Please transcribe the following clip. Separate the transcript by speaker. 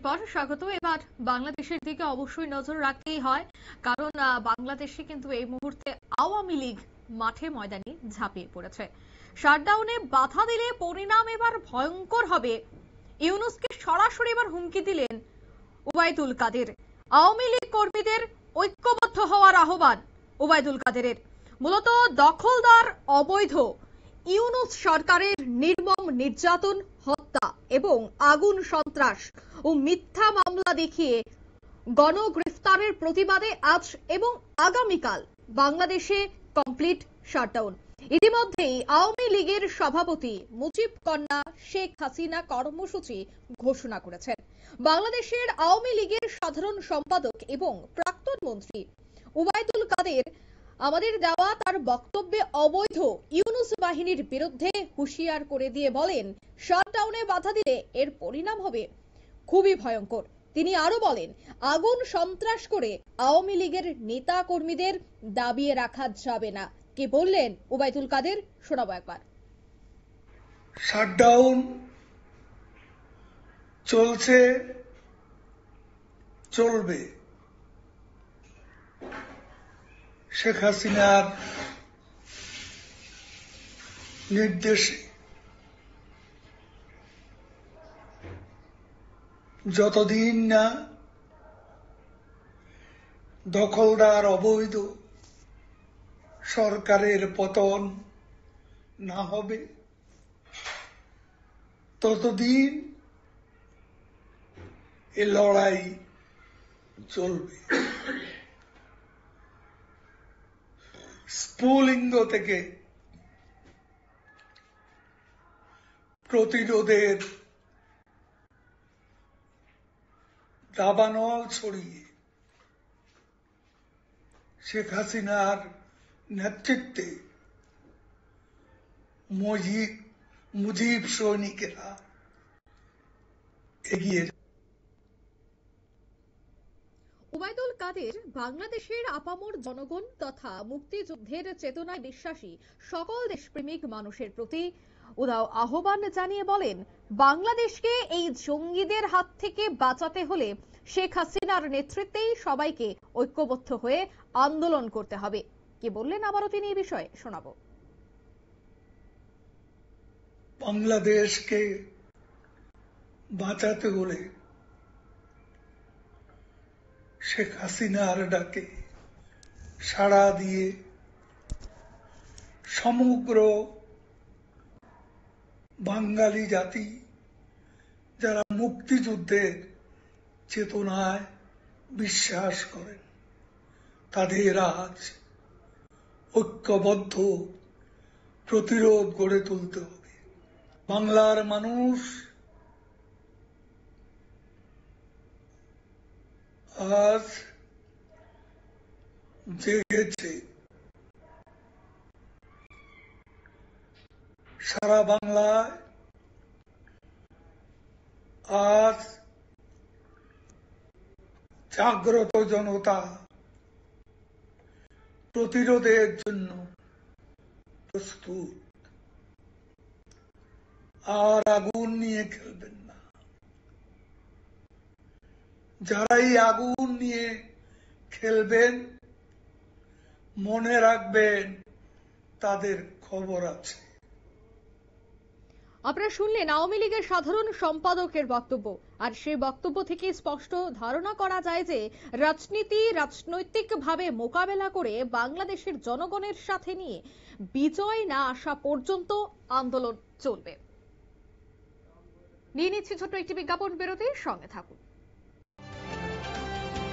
Speaker 1: পর স্বাগত। এবার বাংলাদেশের দিকে অবশ্যই নজর রাখতেই হয়, কারণ বাংলাদেশে কিন্তু এই মুহূর্তে আওয়ামী লীগ মাঠে ময়দানে ঝাঁপিয়ে পড়েছে। শাটডাউনে বাধা দিলে পরিণাম এবার ভয়ঙ্কর হবে। ইউনূসকে সরাসরি এবার হুমকি দিলেন ওবায়দুল কাদের। আওয়ামী লীগ কর্মীদের ঐক্যবদ্ধ হওয়ার আহ্বান ওবায়দুল কাদেরের। মূলত দখলদার, অবৈধ ইউনূস সরকারের নির্মম নির্যাতন, হত্যা এবং আগুন, সন্ত্রাস ও মিথ্যা মামলা দেখিয়ে গণগ্রেফতারের প্রতিবাদে আজ এবং আগামীকাল বাংলাদেশে কমপ্লিট শাটডাউন। ইতিমধ্যেই আওয়ামী লীগের সভাপতি মুজিব কন্যা শেখ হাসিনা কর্মসূচি ঘোষণা করেছেন। বাংলাদেশের আওয়ামী লীগের সাধারণ সম্পাদক এবং প্রাক্তন মন্ত্রী ওবায়দুল কাদের আমাদের দেওয়া তার বক্তব্যে অবৈধ ইউনূস বাহিনীর বিরুদ্ধে হুঁশিয়ার করে দিয়ে বলেন, শাটডাউনে বাধা দিলে এর পরিণাম হবে খুবই ভয়ঙ্কর। তিনি আরো বলেন, আগুন সন্ত্রাস করে আওয়ামী লীগের নেতা কর্মীদের দাবিয়ে রাখা যাবে না। কি বললেন ওবায়দুল কাদের, শোনাবো একবার।
Speaker 2: শাটডাউন চলছে, চলবে। শেখ হাসিনার নির্দেশে যতদিন না দখলদার অবৈধ সরকারের পতন না হবে, ততদিন এ লড়াই চলবে। স্ফুলিঙ্গ থেকে প্রতিরোধের দাবানল ছড়িয়ে শেখ হাসিনার নেতৃত্বে মুজিব সৈনিকেরা এগিয়ে।
Speaker 1: ওবায়দুল কাদের বাংলাদেশের আপামর জনগণ তথা মুক্তিযুদ্ধের চেতনায় বিশ্বাসী সকল দেশপ্রেমিক মানুষের প্রতি উদাও আহ্বান জানিয়ে বলেন, বাংলাদেশকে এই জঙ্গিদের হাত থেকে বাঁচাতে হলে শেখ হাসিনার নেতৃত্বেই সবাইকে ঐক্যবদ্ধ হয়ে আন্দোলন করতে হবে। কি বললেন আবারও তিনি এই বিষয়ে শোনাবো।
Speaker 2: বাংলাদেশকে বাঁচাতে হলে শেখ হাসিনার ডাকে সাড়া দিয়ে সমগ্র বাঙালি জাতি যারা মুক্তিযুদ্ধের চেতনায় বিশ্বাস করেন, তাদের আজ ঐক্যবদ্ধ প্রতিরোধ গড়ে তুলতে হবে। বাংলার মানুষ আজ জেগেছে। সারা বাংলায় আজ জাগ্রত জনতা প্রতিরোধের জন্য প্রস্তুত। আর আগুন নিয়ে খেলবেন না। যারাই আগুন নিয়ে খেলবেন, মনে রাখবেন তাদের খবর আছে।
Speaker 1: আপনারা শুনলেন আওয়ামী লীগের সাধারণ সম্পাদকের বক্তব্য। আর সেই বক্তব্য থেকে স্পষ্ট ধারণা করা যায় যে রাজনৈতিকভাবে মোকাবেলা করে বাংলাদেশের জনগণের সাথে নিয়ে বিজয় না আসা পর্যন্ত আন্দোলন চলবে। নিয়ে নিচ্ছি ছোট্ট একটি বিজ্ঞাপন বিরতির সঙ্গে থাকুন।